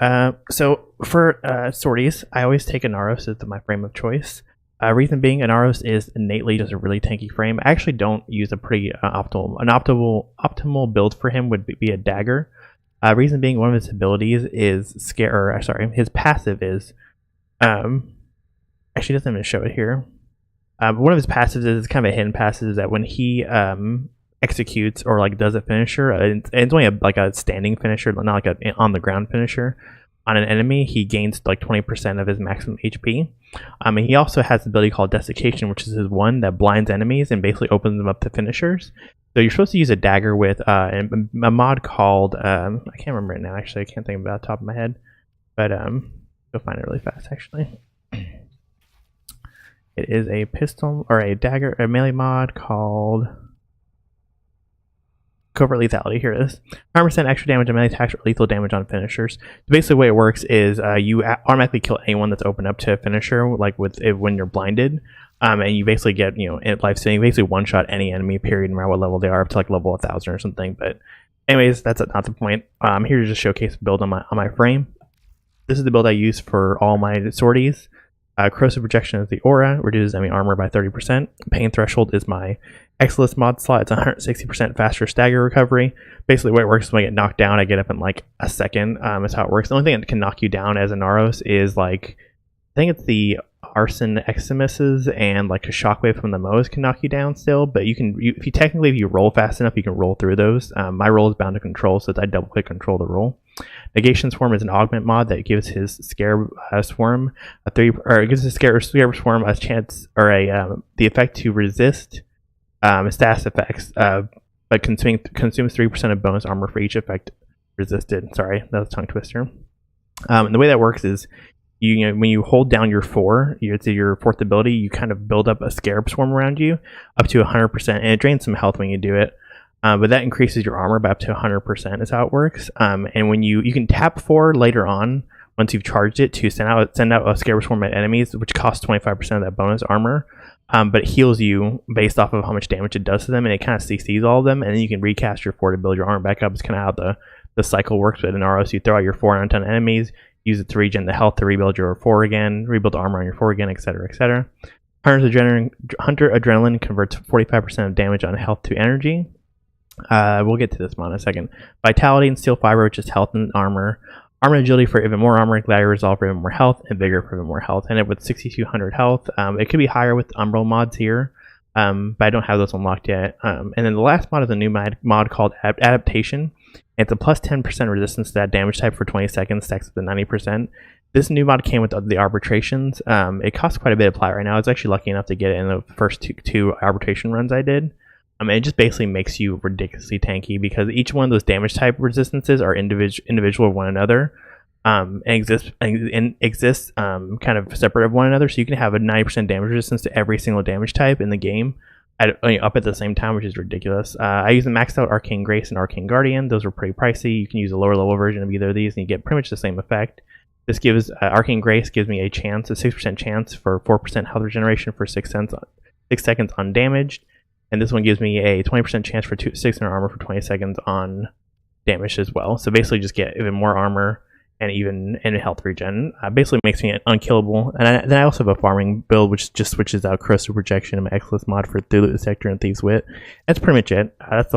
So for sorties, I always take Inaros as my frame of choice. Reason being, Inaros is innately just a really tanky frame. I actually don't use a pretty optimal build for him would be a dagger. Reason being, one of his abilities is his passive is, actually doesn't even show it here. One of his passives is kind of a hidden passive is that when he executes or like does a finisher, it's only like a standing finisher, not like a on the ground finisher on an enemy, he gains like 20% of his maximum HP. And he also has the ability called Desiccation, which is his one that blinds enemies and basically opens them up to finishers. So you're supposed to use a dagger with a mod called I can't remember it now. Actually, I can't think of it off the top of my head, but you'll find it really fast. Actually, it is a pistol or a dagger, a melee mod called Covert Lethality. Here it is. 100% extra damage on melee attacks or lethal damage on finishers. So basically the way it works is you automatically kill anyone that's open up to a finisher, like when you're blinded. And you basically get, in life saving, basically one shot any enemy, period, no matter what level they are, up to like level 1000 or something. But anyways, that's not the point. I'm here to just showcase the build on my frame. This is the build I use for all my sorties. Corrosive Projection is the aura, reduces enemy armor by 30%. Pain Threshold is my Exilus mod slot. It's 160% faster stagger recovery. Basically, the way it works is when I get knocked down, I get up in like a second. That's how it works. The only thing that can knock you down as Inaros is like, I think it's the Arson Eximuses and like a Shockwave from the Moas can knock you down still, but if you roll fast enough, you can roll through those. My roll is bound to control, so I double click control the roll. Negation Swarm is an augment mod that gives his Scare Swarm Swarm a chance or the effect to resist status effects, but consumes 3% of bonus armor for each effect resisted. Sorry, that was a tongue twister. And the way that works is when you hold down your your fourth ability, you kind of build up a Scarab Swarm around you up to 100%, and it drains some health when you do it. But that increases your armor by up to 100% is how it works. And when you can tap 4 later on, once you've charged it, to send out a Scarab Swarm at enemies, which costs 25% of that bonus armor. But it heals you based off of how much damage it does to them, and it kind of CCs all of them, and then you can recast your 4 to build your armor back up. It's kind of how the cycle works with Inaros. You throw out your 4 on 10 enemies, use it to regen the health to rebuild your 4 again, rebuild the armor on your 4 again, etc., etc. Hunter Adrenaline converts 45% of damage on health to energy. We'll get to this mod in a second. Vitality and Steel Fiber, which is health and armor. Armor and Agility for even more armor, Gladiator Resolve for even more health, and Vigor for even more health. And it with 6200 health. It could be higher with Umbral mods here, but I don't have those unlocked yet. And then the last mod is a new mod called Adaptation. It's a plus 10% resistance to that damage type for 20 seconds, stacks up to 90%. This new mod came with the arbitrations. It costs quite a bit of plat right now. I was actually lucky enough to get it in the first two arbitration runs I did. And it just basically makes you ridiculously tanky because each one of those damage type resistances are individual of one another, and exist kind of separate of one another. So you can have a 90% damage resistance to every single damage type in the game up at the same time, which is ridiculous. I use the maxed out Arcane Grace and Arcane Guardian. Those are pretty pricey. You can use a lower level version of either of these and you get pretty much the same effect. This gives Arcane Grace gives me a 6% chance for 4% health regeneration for 6 seconds undamaged. And this one gives me a 20% chance for 600 armor for 20 seconds on damage as well. So basically just get even more armor and health regen. Basically makes me unkillable. And then I also have a farming build which just switches out Corrosive Projection and my Exilus mod for Through the Sector and Thieves Wit. That's pretty much it. That's the